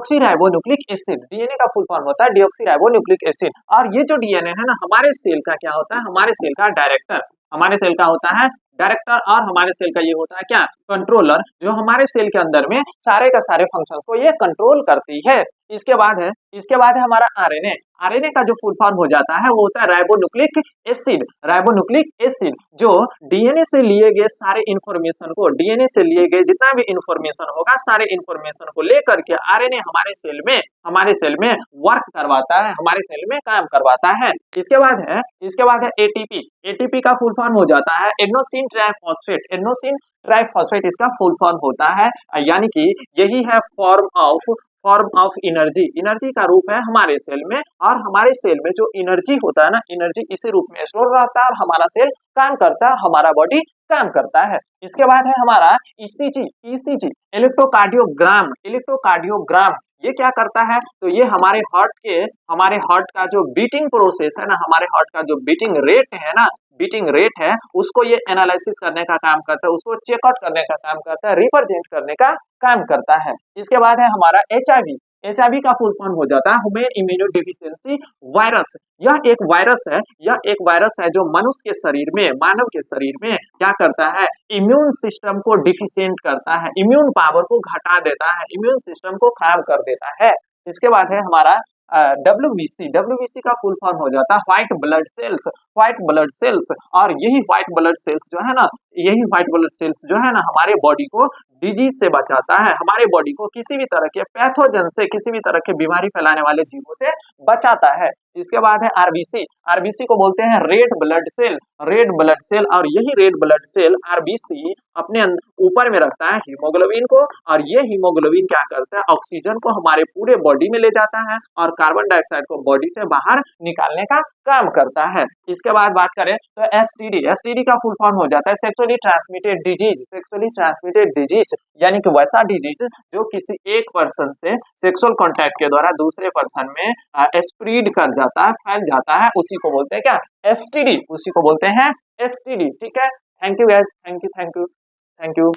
Deoxyribonucleic acid, DNA का full form होता है डीऑक्सीराइबोन्यूक्लिक एसिड। और ये जो डीएनए है ना, हमारे सेल का क्या होता है, हमारे सेल का डायरेक्टर, हमारे सेल का होता है डायरेक्टर, और हमारे सेल का ये होता है क्या, कंट्रोलर, जो हमारे सेल के अंदर में सारे का सारे फंक्शन को ये कंट्रोल करती है। इसके बाद है हमारा आरएनए। आरएनए का जो फुल फॉर्म हो जाता है वो होता है राइबोन्यूक्लिक एसिड, राइबोन्यूक्लिक एसिड, जो डीएनए से लिए गए सारे इंफॉर्मेशन को, डीएनए से लिए गए जितना भी इंफॉर्मेशन होगा, सारे इंफॉर्मेशन को लेकर के आरएनए हमारे सेल में वर्क करवाता है, हमारे सेल में काम करवाता है। इसके बाद है एटीपी। एटीपी का फुल फॉर्म हो जाता है एडेनोसिन ट्राइफॉस्फेट, एडेनोसिन ट्राइफॉस्फेट इसका फुल फॉर्म होता है, यानी कि यही है फॉर्म ऑफ एनर्जी, एनर्जी का रूप है हमारे सेल में। और हमारे सेल में जो एनर्जी होता है ना, एनर्जी इसी रूप में स्टोर रहता है और हमारा सेल काम करता है, हमारा बॉडी काम करता है। इसके बाद है हमारा ईसीजी, ईसीजी इलेक्ट्रोकार्डियोग्राम, इलेक्ट्रोकार्डियोग्राम ये क्या करता है, तो ये हमारे हार्ट का जो बीटिंग प्रोसेस है ना, हमारे हार्ट का जो बीटिंग रेट है उसको ये एनालिसिस करने का काम करता है, उसको चेकआउट करने का काम करता है, रिप्रेजेंट करने का काम करता है। इसके बाद है हमारा एचआईवी। एचआईवी का फुल फॉर्म हो जाता है ह्यूमन इम्यूनोडेफिशिएंसी वायरस। यह एक वायरस है जो मनुष्य के शरीर में, मानव के शरीर में क्या करता है, इम्यून सिस्टम को डिफिशिएंट करता है, इम्यून पावर को घटा देता है, इम्यून सिस्टम को खराब कर देता है। इसके बाद है हमारा डब्ल्यूबीसी। डब्ल्यूबीसी का फुल फॉर्म हो जाता है white blood cells, white blood cells. और यही व्हाइट ब्लड सेल्स जो है ना हमारे बॉडी को डिजीज से बचाता है, हमारे बॉडी को किसी भी तरह के पैथोजन से, किसी भी तरह के बीमारी फैलाने वाले जीवों से बचाता है। इसके बाद है आरबीसी। आरबीसी को बोलते हैं red blood cell, red blood cell. और यही रेड ब्लड सेल आरबीसी अपने ऊपर में रखता है हीमोग्लोबिन को, और ये हीमोग्लोबिन क्या करता है, ऑक्सीजन को हमारे पूरे बॉडी में ले जाता है और कार्बन डाइऑक्साइड को बॉडी से बाहर निकालने का काम करता है। इसके बाद बात करें तो एसटीडी। एसटीडी का फुल फॉर्म हो जाता है sexually transmitted disease, sexually transmitted disease, यानी कि वैसा डिजीज जो किसी एक पर्सन से सेक्सुअल कांटेक्ट के द्वारा दूसरे पर्सन में स्प्रेड कर जाता है, फैल जाता है, उसी को बोलते हैं क्या, एसटीडी, उसी को बोलते हैं एसटीडी। ठीक है, thank you guys, thank you.